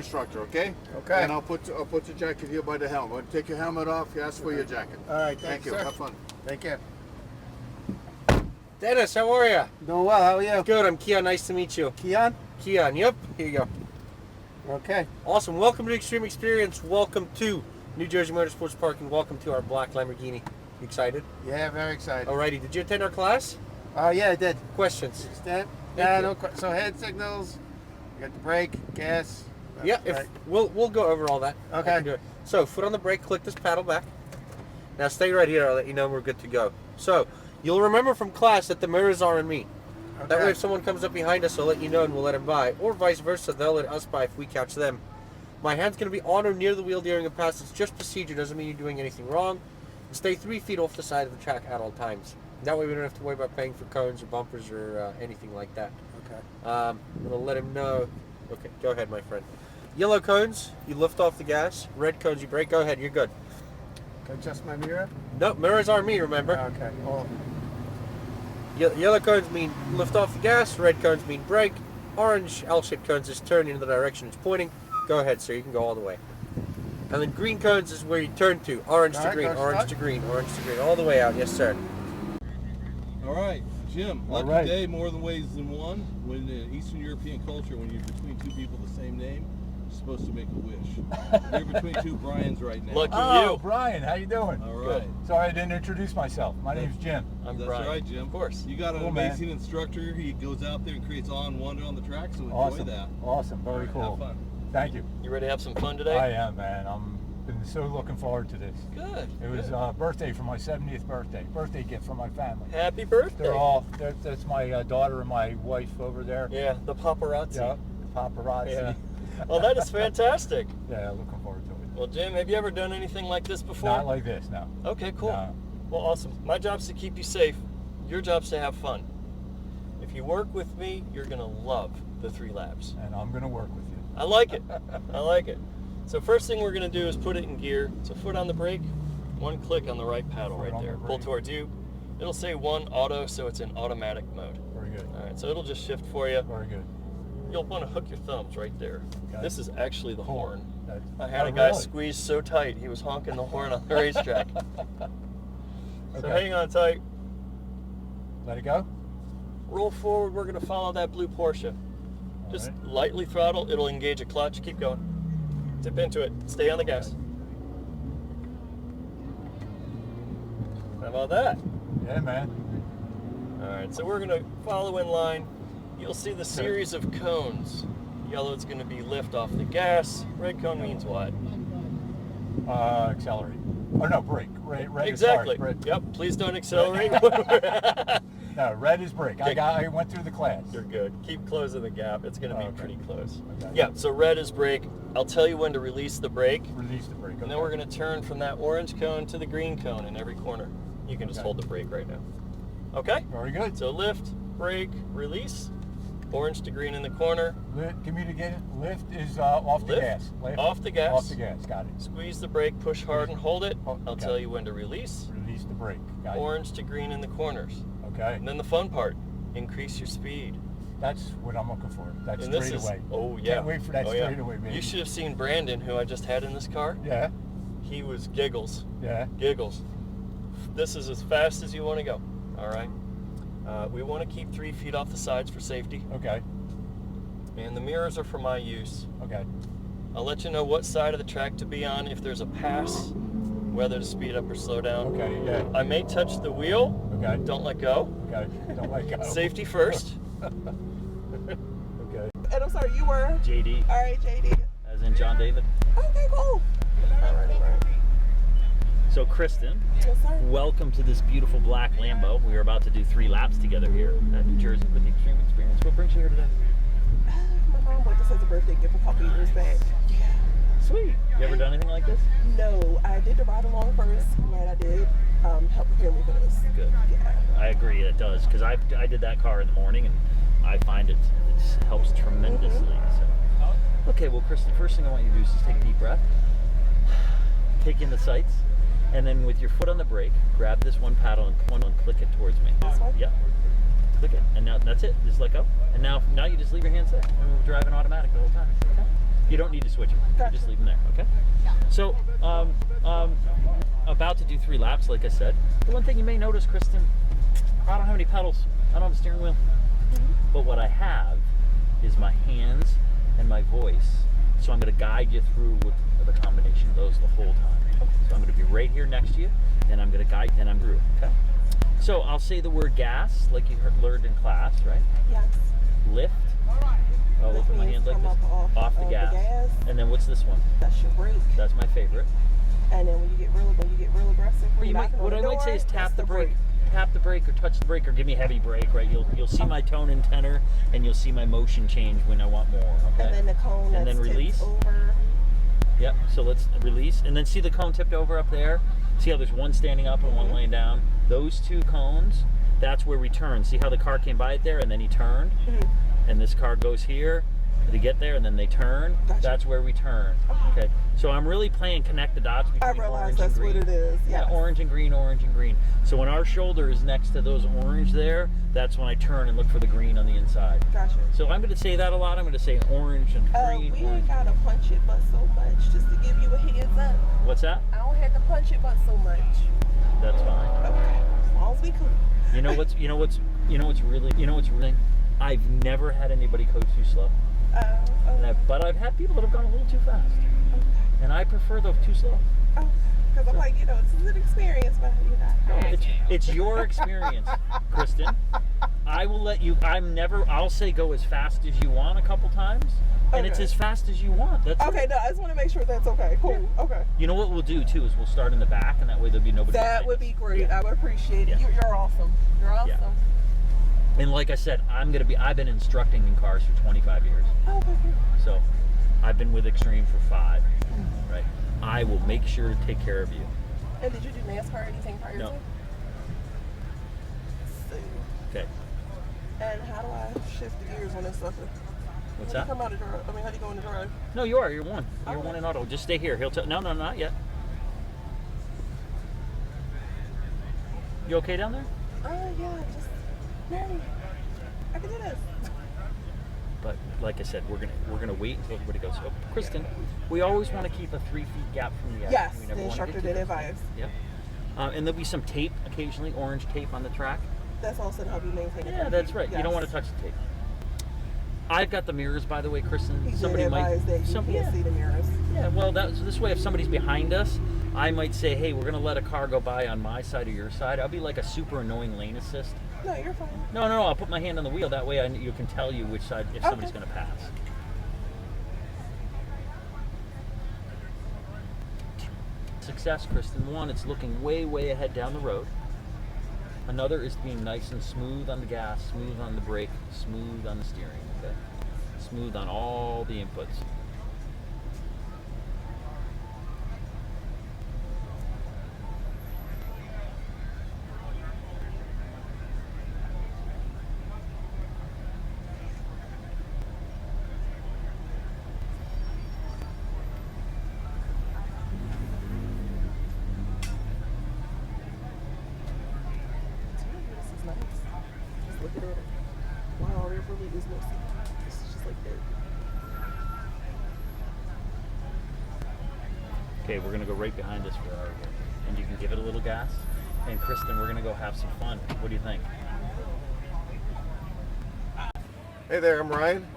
instructor, okay? Okay. And I'll put your jacket here by the helmet. Take your helmet off. You ask for your jacket. All right, Thank you. sir. Have fun. Take care. Dennis, how are you? Doing well. How are you? Good, I'm Keon. Nice to meet you. Keon? Keon, yep. Here you go. Okay. Awesome. Welcome to Xtreme Xperience. Welcome to New Jersey Motorsports Park, and welcome to our black Lamborghini. You excited? Yeah, very excited. Alrighty. Did you attend our class? Yeah, I did. Questions? Stand? Thank Yeah, you. so head signals, you got the brake, gas. Yeah, we'll go over all that. Okay. I can do it. So, foot on the brake, click this paddle back. Now stay right here, I'll let you know we're good to go. So, you'll remember from class that the mirrors are on me. Okay. That way if someone comes up behind us, I'll let you know and we'll let them by. Or vice versa, they'll let us by if we catch them. My hand's going to be on or near the wheel during a pass. It's just procedure, doesn't mean you're doing anything wrong. And stay 3 feet off the side of the track at all times. That way we don't have to worry about paying for cones or bumpers or anything like that. Okay. I'm going to let him know. Okay, go ahead, my friend. Yellow cones, you lift off the gas. Red cones, you brake. Go ahead, you're good. Can I adjust my mirror? Nope, mirrors are me, remember? Okay. Well, Yellow cones mean lift off the gas. Red cones mean brake. Orange L-shaped cones is turn in the direction it's pointing. Go ahead, sir. You can go all the way. And then green cones is where you turn to. Orange to green, orange to green, orange to green. All the way out. Yes, sir. All right, Jim. All Lucky right. day, more than ways than one. When in Eastern European culture, when you're between two people the same name, you're supposed to make a wish. You're between two Brians right now. Lucky Oh, you. Brian, how you doing? All right. Sorry I didn't introduce myself. My name's Jim. I'm That's Brian. right, Jim. Of course. You got an Cool, man. amazing instructor. He goes out there and creates awe and wonder on the track, so enjoy Awesome. that. Awesome. All Very right, cool. Have fun. Thank you. You ready to have some fun today? I am, man. I'm been so looking forward to this. Good. It was good. birthday for my 70th birthday. Birthday gift from my family. Happy birthday. That's my daughter and my wife over there. Yeah, the paparazzi. Yeah, the paparazzi. Yeah. Well, that is fantastic. Yeah, looking forward to it. Well, Jim, have you ever done anything like this before? Not like this, no. Okay, cool. No. Well, awesome. My job's to keep you safe. Your job's to have fun. If you work with me, you're going to love the 3 laps. And I'm going to work with you. I like it. I like it. So first thing we're going to do is put it in gear. So foot on the brake, 1 click on the right paddle Foot right on there. the Pull brake. towards you. It'll say 1 auto, so it's in automatic mode. Very good. All right, so it'll just shift for you. Very good. You'll want to hook your thumbs right there. Okay. This is actually the horn. That's- I had oh, a guy really? squeezed so tight, he was honking the horn on the racetrack. So Okay. hang on tight. Let it go? Roll forward, we're going to follow that blue Porsche. Just right. lightly throttle, it'll engage a clutch. Keep going. Dip into it. Stay on the gas. How about that? Yeah, man. All right, so we're going to follow in line. You'll see the series of cones. Yellow is going to be lift off the gas. Red cone means what? Accelerate. Oh, no, brake. Red Exactly. Is hard. Red. Yep, please don't accelerate. No, red is brake. I went through the class. You're good. Keep closing the gap. It's going to be Okay. pretty close. Okay. Yeah, so red is brake. I'll tell you when to release the brake. Release the brake. And then we're going to turn from that orange cone to the green cone in every corner. You can just Okay. hold the brake right now. Okay? Very good. So lift, brake, release. Orange to green in the corner. Communicated. Lift is off the Lift, gas. Lift. off the gas. Off the gas. Got it. Squeeze the brake, push hard and hold it. Oh, I'll okay. tell you when to release. Release the brake. Got Orange to green in the corners. it. Okay. And then the fun part, increase your speed. That's what I'm looking for. That's And this is, straightaway. oh yeah. Can't wait for that Oh, yeah. straightaway, baby. You should have seen Brandon, who I just had in this car. Yeah. He was giggles. Yeah. Giggles. This is as fast as you want to go. All right. We want to keep 3 feet off the sides for safety. Okay. And the mirrors are for my use. Okay. I'll let you know what side of the track to be on if there's a pass, whether to speed up or slow down. Okay. Yeah. I may touch the wheel. Okay. Don't let go. Okay. Don't let go. Safety first. Okay. And I'm sorry, you were? JD, All right, JD. as in John David. Okay, cool. So Kristen, Yes, sir. welcome to this beautiful black Lambo. We are about to do 3 laps together here at New Jersey with the Xtreme Xperience. What brings you here today? My mom bought this as a birthday gift a couple years back. Sweet. You ever done anything like this? No, I did the ride along first. Glad I did. Help prepare me for this. Good. Yeah. I agree, it does, because I did that car in the morning, and I find it helps tremendously. So, okay, well, Kristen, first thing I want you to do is just take a deep breath, take in the sights, and then with your foot on the brake, grab this one paddle and click it towards me. This one? Yep. Click it, and now that's it. Just let go. And now you just leave your hands there, and we'll drive in automatic the whole time. Okay? You don't need to switch them. You just leave them there, okay? So, about to do 3 laps, like I said. The one thing you may notice, Kristen, I don't have any pedals. I don't have a steering wheel. But what I have is my hands and my voice. So I'm going to guide you through with the combination of those the whole time. So I'm going to be right here next to you, and I'm going to guide, and I'm through, okay? So I'll say the word gas, like you learned in class, right? Yes. Lift. I'll Lift open my means hand like come this. up Off the gas. And then what's this one? That's your brake. That's my favorite. And then when you get real aggressive, Well, what I might say is tap the brake. Tap the brake or touch the brake or give me a heavy brake, right? You'll see my tone and tenor, and you'll see my motion change when I want more. Okay. And then the cone. And then release. Over. Yep. So let's release, and then see the cone tipped over up there. See how there's one standing up and one laying down. Those 2 cones. That's where we turn. See how the car came by it there, and then he turned, and this car goes here. They get there and then they turn. Gotcha. That's where we turn. Okay. So I'm really playing connect the dots between I realize orange that's and green. what it is. Yeah, orange and green, orange and green. So when our shoulder is next to those orange there, that's when I turn and look for the green on the inside. Gotcha. So I'm going to say that a lot. I'm going to say orange and green. We orange. ain't gotta punch it but so much, just to give you a heads up. What's that? I don't have to punch it but so much. That's fine. Okay. As long as we cool. You know what's really. I've never had anybody coach too slow. But I've had people that have gone a little too fast. And I prefer the too slow. Oh, because I'm like, it's an experience, but It's your experience, Kristen. I will let you. I'll say go as fast as you want a couple times, and it's as fast as you want. That's okay. it. No, I just want to make sure that's okay. Cool. Okay. You know what we'll do too is we'll start in the back, and that way there'll be nobody. That would be great. Yeah. I would appreciate it. Yeah. You're awesome. You're awesome. Yeah. And like I said, I've been instructing in cars for 25 years. Oh, okay. So I've been with Xtreme for 5. Right. I will make sure to take care of you. And did you do NASCAR or anything prior No. to? So, Okay. and how do I shift the gears on this sucker? What's How that? do you come out of drive? How do you go into drive? No, you are. You're one. You're Oh. one in auto. Just stay here. He'll tell. No, not yet. You okay down there? Yeah, just no. I can do this. But like I said, we're gonna wait until everybody goes. So, Kristen, we always want to keep a 3 feet gap from the edge. Yes, We the never wanna instructor get too did close. advise. Yep. And there'll be some tape occasionally, orange tape on the track. That's also to help you maintain. Yeah, that's right. You don't want to touch the tape. I've got the mirrors, by the way, Kristen. He Somebody did might. advise that you can't see the mirrors. Yeah, well, this way, if somebody's behind us, I might say, hey, we're going to let a car go by on my side or your side. I'll be like a super annoying lane assist. No, you're fine. No, I'll put my hand on the wheel. That way you can tell you which side, if somebody's going to pass. Success, Kristen. 1, it's looking way, way ahead down the road. Another is being nice and smooth on the gas, smooth on the brake, smooth on the steering, okay? Smooth on all the inputs. This is nice. Just look at it. Wow, there really is no seat. This is just like that. Okay, we're gonna go right behind this Ferrari here, and you can give it a little gas. And Kristen, we're gonna go have some fun. What do you think? Hey there, I'm Ryan.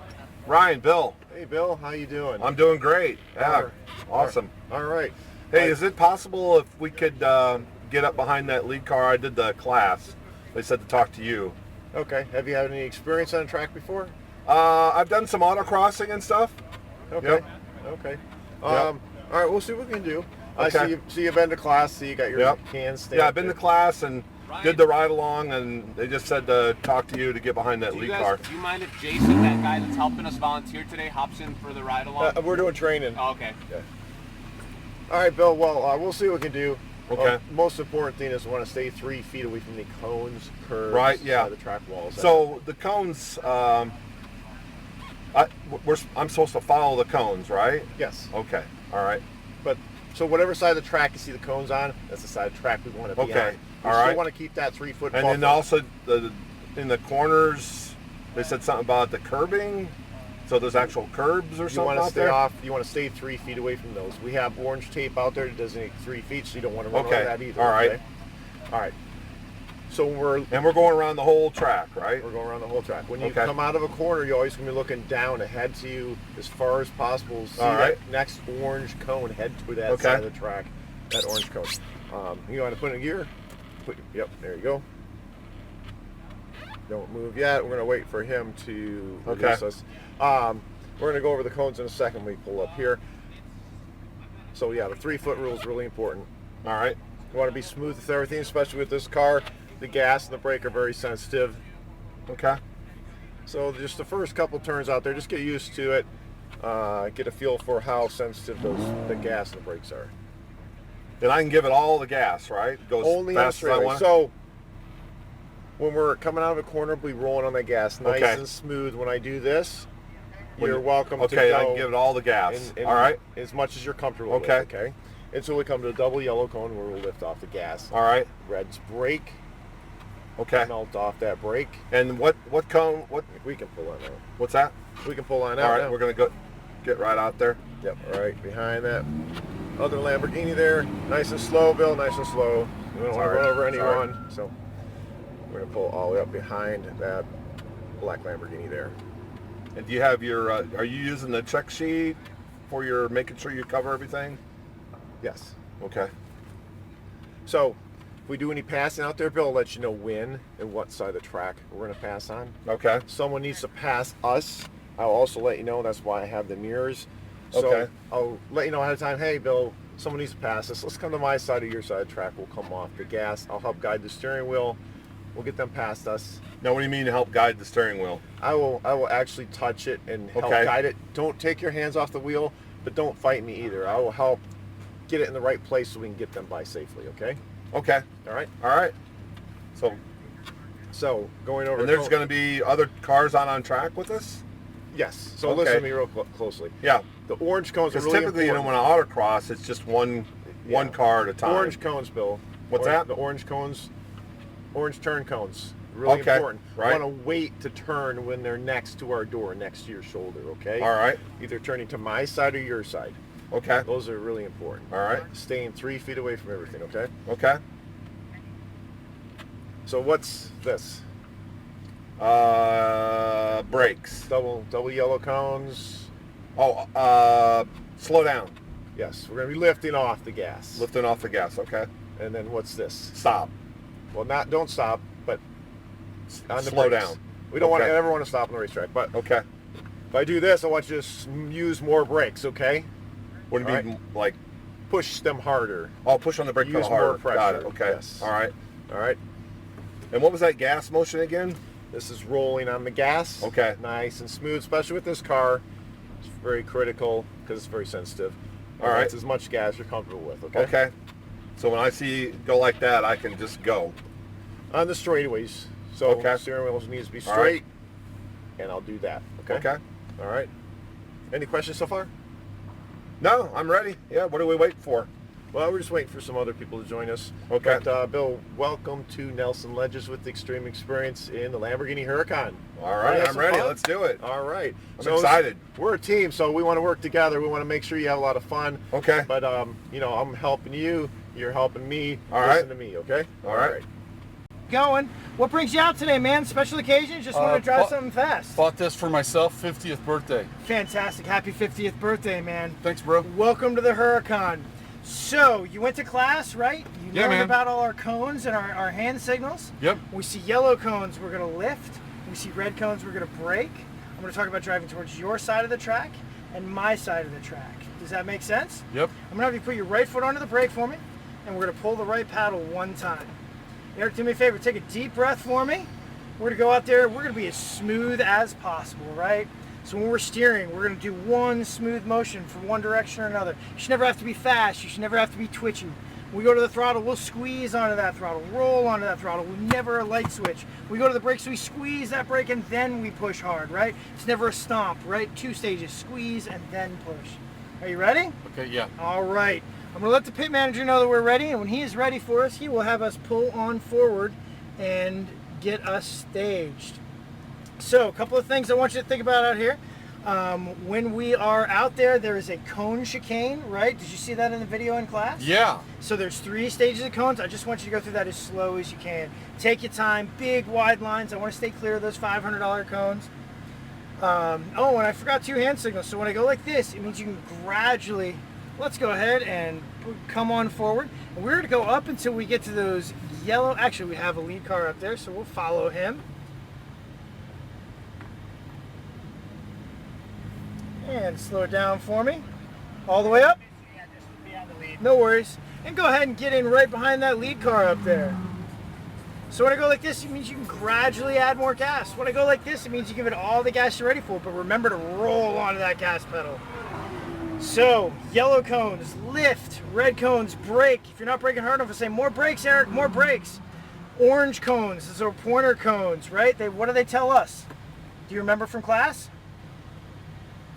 Ryan, Bill, Hey, Bill, how you doing? I'm doing great. Yeah, awesome. All right. Hey, is it possible if we could get up behind that lead car? I did the class. They said to talk to you. Okay. Have you had any experience on a track before? I've done some autocrossing and stuff. Okay. Yep. Okay. Yep. All right, we'll see what we can do. I Okay. see you've been to class, so you got your Yep. cans stamped. Yeah, I've been to class and did the ride along, and they just said to talk to you to get behind that lead car. Do you mind if Jason, that guy that's helping us volunteer today, hops in for the ride along? We're doing training. Oh, okay. All right, Bill. Well, we'll see what we can do. Okay. Most important thing is we want to stay 3 feet away from the cones, curves, Right, yeah. the track walls. So the cones, I'm supposed to follow the cones, right? Yes. Okay. All right. But so whatever side of the track you see the cones on, that's the side of the track we want to be Okay. on. We All still right. want to keep that 3 foot And buffer. then also in the corners, they said something about the curbing. So there's actual curbs or You something want to out stay there? off. You want to stay 3 feet away from those. We have orange tape out there that designates 3 feet, so you don't want to run Okay. over that either. All right. Okay? All right. So we're going around the whole track, right? We're going around the whole track. When you Okay. come out of a corner, you're always going to be looking down ahead to you as far as possible. See All right. that next orange cone. Head to that Okay. side of the track. That orange cone. You want to put it in gear? Yep. There you go. Don't move yet. We're going to wait for him to release us. We're going to go over the cones in a second when we pull up here. So yeah, the 3-foot rule is really important. All right. You want to be smooth with everything, especially with this car. The gas and the brake are very sensitive. Okay. So just the first couple turns out there, just get used to it. Get a feel for how sensitive the gas and the brakes are. Then I can give it all the gas, right? Goes Only on fast as I straightaway. want. So when we're coming out of a corner, we'll be rolling on the gas nice Okay. and smooth. When I do this, When you're you- welcome to Okay, go. I can give it all the gas. and All right. As much as you're comfortable Okay. with, okay? Until we come to a double yellow cone where we'll lift off the gas. All right. Red's brake. Okay. Melt off that brake. And what cone? We can pull on out. What's that? We can pull on All out right. now. We're gonna go get right out there. Yep, all right, behind that other Lamborghini there. Nice and slow, Bill, nice and slow. We don't want to run over anyone. So we're gonna pull all the way up behind that black Lamborghini there. And do you have your? Are you using the check sheet for your making sure you cover everything? Yes. Okay. So if we do any passing out there, Bill, I'll let you know when and what side of the track we're gonna pass on. Okay. Someone needs to pass us. I'll also let you know. That's why I have the mirrors. So Okay. I'll let you know ahead of time. Hey, Bill, someone needs to pass us. Let's come to my side or your side of the track. We'll come off the gas. I'll help guide the steering wheel. We'll get them past us. Now, what do you mean to help guide the steering wheel? I will actually touch it and help Okay. guide it. Don't take your hands off the wheel, but don't fight me either. I will help get it in the right place so we can get them by safely. Okay. Okay. All right. All right. So going over. And there's going to be other cars on track with us? Yes. So Okay. listen to me real closely. Yeah. The orange cones are Because really typically, important. when I autocross, it's just one car at a time. Orange cones, Bill. What's that? The orange cones, orange turn cones. Really Okay, important. right. Want to wait to turn when they're next to our door, next to your shoulder, okay? All right. Either turning to my side or your side. Okay. Those are really important. All right. Staying 3 feet away from everything, okay? Okay. So what's this? Brakes. Double yellow cones. Oh, slow down. Yes, we're gonna be lifting off the gas. Lifting off the gas. Okay. And then what's this? Stop. Well, don't stop, but on the Slow brakes. down. We don't Okay. ever want to stop on the racetrack, but Okay. if I do this, I want you to use more brakes, okay? What do you All mean, like? Push them harder. Oh, push on the brake Use pedal harder. more pressure. Got it. Okay. Yes. All right. All right. And what was that gas motion again? This is rolling on the gas. Okay. Nice and smooth, especially with this car. It's very critical because it's very sensitive. All right. It's as much gas you're comfortable with, okay? Okay. So when I see it go like that, I can just go. On the straightaways. So Okay. steering wheel needs to be All right. straight, and I'll do that, okay? Okay. All right. Any questions so far? No, I'm ready. Yeah. What are we waiting for? Well, we're just waiting for some other people to join us. Okay. But, Bill, welcome to Nelson Ledges with Xtreme Xperience in the Lamborghini Huracan. All Wanna right. have I'm some ready. fun? Let's do it. All right. I'm excited. We're a team, so we want to work together. We want to make sure you have a lot of fun. Okay. But, I'm helping you. You're helping me. All Listen right. to me, okay? All right. Going. What brings you out today, man? Special occasion? Just want to drive something fast. Bought this for myself, 50th birthday. Fantastic. Happy 50th birthday, man. Thanks, bro. Welcome to the Huracan. So, you went to class, right? You Yeah, learned man. about all our cones and our hand signals. Yep. We see yellow cones, we're going to lift. We see red cones, we're going to brake. I'm going to talk about driving towards your side of the track and my side of the track. Does that make sense? Yep. I'm going to have you put your right foot onto the brake for me, and we're going to pull the right paddle one time. Eric, do me a favor, take a deep breath for me. We're going to go out there, we're going to be as smooth as possible, right? So when we're steering, we're going to do one smooth motion from one direction or another. You should never have to be fast, you should never have to be twitchy. When we go to the throttle, we'll squeeze onto that throttle, roll onto that throttle. We never a light switch. We go to the brakes, we squeeze that brake, and then we push hard, right? It's never a stomp, right? 2 stages, squeeze and then push. Are you ready? Okay, yeah. All right. I'm going to let the pit manager know that we're ready, and when he is ready for us, he will have us pull on forward and get us staged. So, a couple of things I want you to think about out here. When we are out there is a cone chicane, right? Did you see that in the video in class? Yeah. So there's 3 stages of cones. I just want you to go through that as slow as you can. Take your time, big wide lines. I want to stay clear of those $500 cones. Oh, and I forgot 2 hand signals. So when I go like this, it means you can gradually, let's go ahead and come on forward. And we're going to go up until we get to those yellow, actually we have a lead car up there, so we'll follow him. And slow it down for me. All the way up. No worries. And go ahead and get in right behind that lead car up there. So when I go like this, it means you can gradually add more gas. When I go like this, it means you give it all the gas you're ready for, but remember to roll onto that gas pedal. So, yellow cones, lift, red cones, brake. If you're not braking hard enough, I say more brakes, Eric, more brakes. Orange cones, those are pointer cones, right? What do they tell us? Do you remember from class?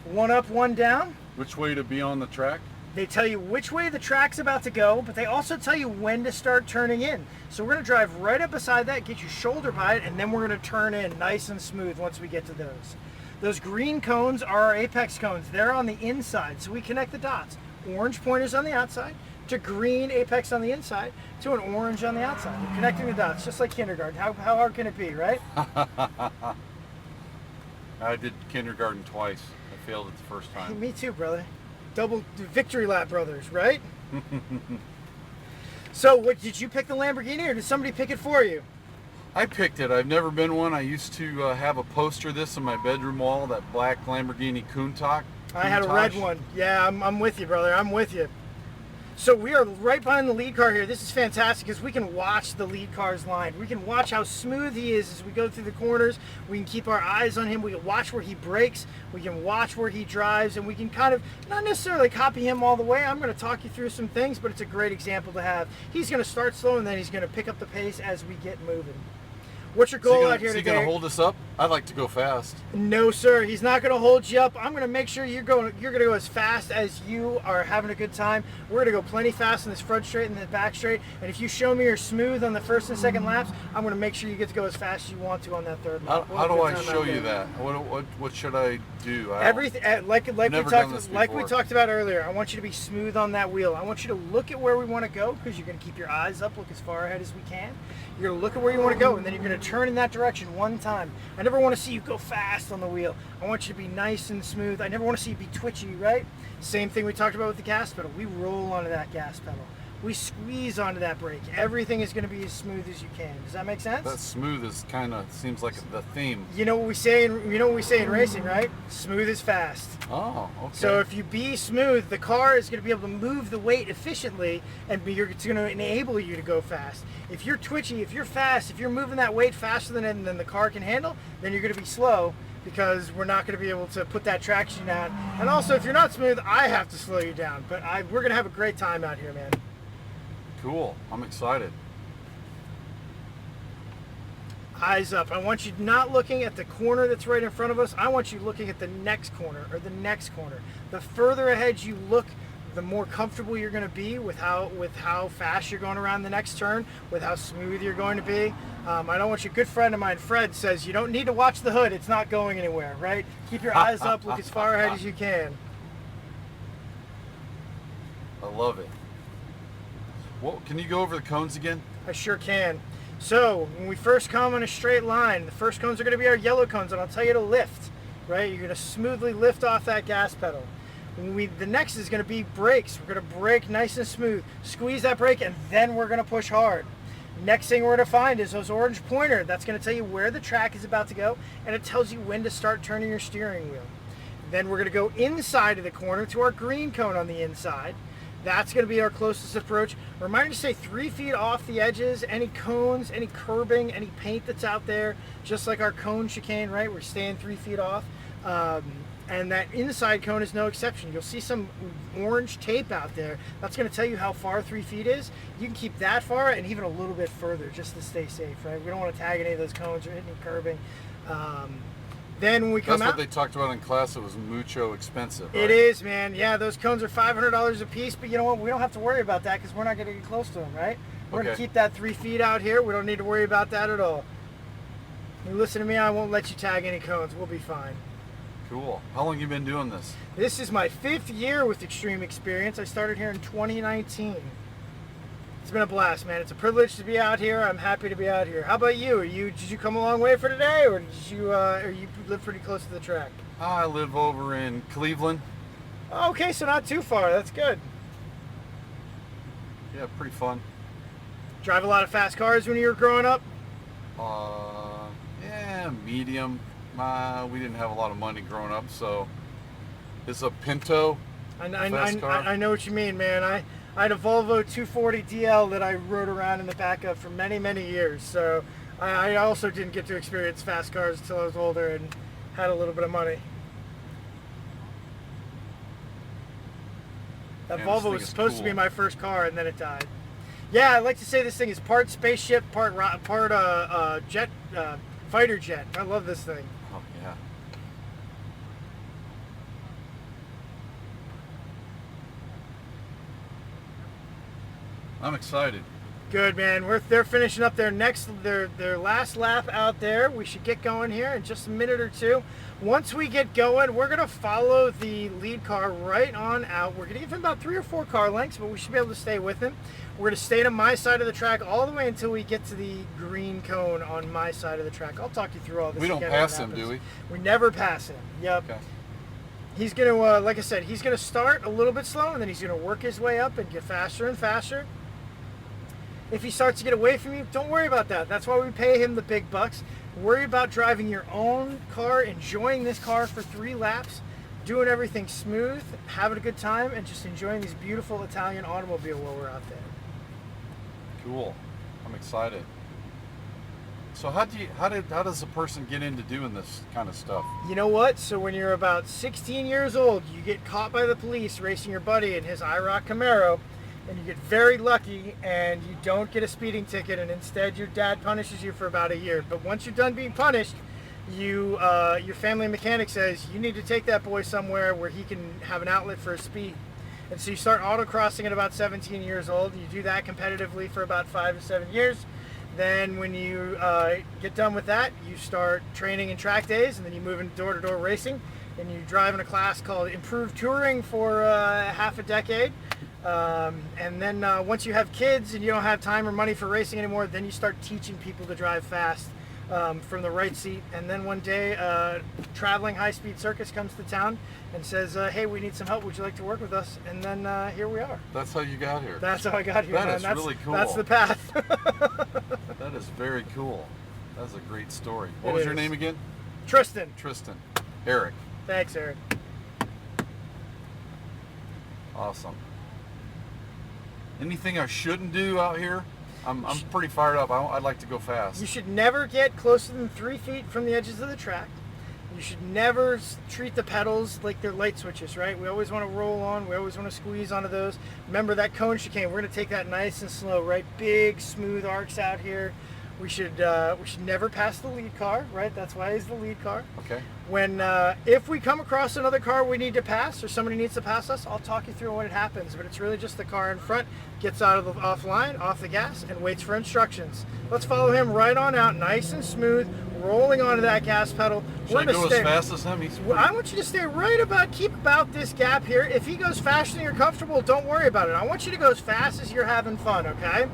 1 up, 1 down. Which way to be on the track? They tell you which way the track's about to go, but they also tell you when to start turning in. So we're going to drive right up beside that, get your shoulder by it, and then we're going to turn in nice and smooth once we get to those. Those green cones are our apex cones. They're on the inside, so we connect the dots. Orange pointers on the outside, to green apex on the inside, to an orange on the outside. We're connecting the dots, just like kindergarten. How hard can it be, right? I did kindergarten twice. I failed it the first time. Me too, brother. Double victory lap brothers, right? So, what did you pick the Lamborghini, or did somebody pick it for you? I picked it. I've never been one. I used to have a poster of this on my bedroom wall, that black Lamborghini Countach. I had a red one. Yeah, I'm with you, brother. I'm with you. So we are right behind the lead car here. This is fantastic because we can watch the lead car's line. We can watch how smooth he is as we go through the corners. We can keep our eyes on him. We can watch where he brakes. We can watch where he drives, and we can kind of not necessarily copy him all the way. I'm going to talk you through some things, but it's a great example to have. He's going to start slow, and then he's going to pick up the pace as we get moving. What's your goal out here today? Is he going to hold us up? I'd like to go fast. No, sir. He's not going to hold you up. I'm going to make sure you're going to go as fast as you are having a good time. We're going to go plenty fast in this front straight and the back straight. And if you show me you're smooth on the first and second laps, I'm going to make sure you get to go as fast as you want to on that third lap. How do I show you that? What should I do? Everything like we talked about earlier. I want you to be smooth on that wheel. I want you to look at where we want to go because you're going to keep your eyes up, look as far ahead as we can. You're going to look at where you want to go, and then you're going to turn in that direction one time. I never want to see you go fast on the wheel. I want you to be nice and smooth. I never want to see you be twitchy, right? Same thing we talked about with the gas pedal. We roll onto that gas pedal. We squeeze onto that brake. Everything is going to be as smooth as you can. Does that make sense? That smooth is kind of seems like the theme. You know what we say in racing, right? Smooth is fast. Oh, okay. So if you be smooth, the car is going to be able to move the weight efficiently, and it's going to enable you to go fast. If you're twitchy, if you're fast, if you're moving that weight faster than the car can handle, then you're going to be slow because we're not going to be able to put that traction down. And also, if you're not smooth, I have to slow you down. But we're going to have a great time out here, man. Cool. I'm excited. Eyes up. I want you not looking at the corner that's right in front of us. I want you looking at the next corner or the next corner. The further ahead you look, the more comfortable you're going to be with how fast you're going around the next turn, with how smooth you're going to be. I don't want you. A good friend of mine, Fred, says you don't need to watch the hood. It's not going anywhere, right? Keep your eyes up. Look as far ahead as you can. I love it. Well, can you go over the cones again? I sure can. So when we first come on a straight line, the first cones are going to be our yellow cones, and I'll tell you to lift, right? You're going to smoothly lift off that gas pedal. The next is going to be brakes. We're going to brake nice and smooth. Squeeze that brake, and then we're going to push hard. Next thing we're going to find is those orange pointer. That's going to tell you where the track is about to go, and it tells you when to start turning your steering wheel. Then we're going to go inside of the corner to our green cone on the inside. That's going to be our closest approach. Reminder to stay 3 feet off the edges, any cones, any curbing, any paint that's out there, just like our cone chicane, right? We're staying 3 feet off. And that inside cone is no exception. You'll see some orange tape out there. That's going to tell you how far 3 feet is. You can keep that far and even a little bit further just to stay safe, right? We don't want to tag any of those cones or hit any curbing. Then when we come out... That's what they talked about in class. It was mucho expensive, right? It is, man. Yeah, those cones are $500 a piece, but you know what? We don't have to worry about that because we're not going to get close to them, right? We're going to keep that 3 feet out here. We don't need to worry about that at all. You listen to me, I won't let you tag any cones. We'll be fine. Cool. How long you been doing this? This is my 5th year with Xtreme Xperience. I started here in 2019. It's been a blast, man. It's a privilege to be out here. I'm happy to be out here. How about you? Did you come a long way for today, or or you live pretty close to the track? I live over in Cleveland. Okay, so not too far. That's good. Yeah, pretty fun. Drive a lot of fast cars when you were growing up? Yeah, medium. We didn't have a lot of money growing up, so it's a Pinto. Fast car. I know what you mean, man. I had a Volvo 240 DL that I rode around in the back of for many, many years. So I also didn't get to experience fast cars until I was older and had a little bit of money. That Volvo was supposed to be my first car, and then it died. Yeah, I like to say this thing is part spaceship, part jet, fighter jet. I love this thing. Oh, yeah. I'm excited. Good, man. They're finishing up their last lap out there. We should get going here in just a minute or two. Once we get going, we're going to follow the lead car right on out. We're going to give him about 3 or 4 car lengths, but we should be able to stay with him. We're going to stay to my side of the track all the way until we get to the green cone on my side of the track. I'll talk you through all this. We don't pass him, do we? We never pass him. Yep. Okay. He's going to, like I said, he's going to start a little bit slow, and then he's going to work his way up and get faster and faster. If he starts to get away from you, don't worry about that. That's why we pay him the big bucks. Worry about driving your own car, enjoying this car for 3 laps, doing everything smooth, having a good time, and just enjoying this beautiful Italian automobile while we're out there. Cool. I'm excited. So how does a person get into doing this kind of stuff? You know what? So when you're about 16 years old, you get caught by the police racing your buddy in his IROC Camaro, and you get very lucky and you don't get a speeding ticket, and instead your dad punishes you for about a year. But once you're done being punished, your family mechanic says you need to take that boy somewhere where he can have an outlet for his speed. And so you start autocrossing at about 17 years old. You do that competitively for about 5 to 7 years. Then when you get done with that, you start training in track days, and then you move into door-to-door racing, and you drive in a class called Improved Touring for half a decade. And then once you have kids and you don't have time or money for racing anymore, then you start teaching people to drive fast from the right seat. And then one day, traveling high-speed circus comes to town and says, hey, we need some help. Would you like to work with us? And then here we are. That's how you got here. That's how I got here. That man. is really cool. That's the path. That is very cool. That's a great story. What was your name again? Tristan. Tristan. Eric. Thanks, Eric. Awesome. Anything I shouldn't do out here? I'm pretty fired up. I'd like to go fast. You should never get closer than 3 feet from the edges of the track. You should never treat the pedals like they're light switches, right? We always want to roll on. We always want to squeeze onto those. Remember that cone chicane. We're going to take that nice and slow, right? Big, smooth arcs out here. We should never pass the lead car, right? That's why he's the lead car. Okay. When if we come across another car we need to pass, or somebody needs to pass us, I'll talk you through when it happens. But it's really just the car in front gets out of the offline, off the gas, and waits for instructions. Let's follow him right on out, nice and smooth, rolling onto that gas pedal. Should I go as fast as him? I want you to stay right about, keep about this gap here. If he goes faster than you're comfortable, don't worry about it. I want you to go as fast as you're having fun, okay?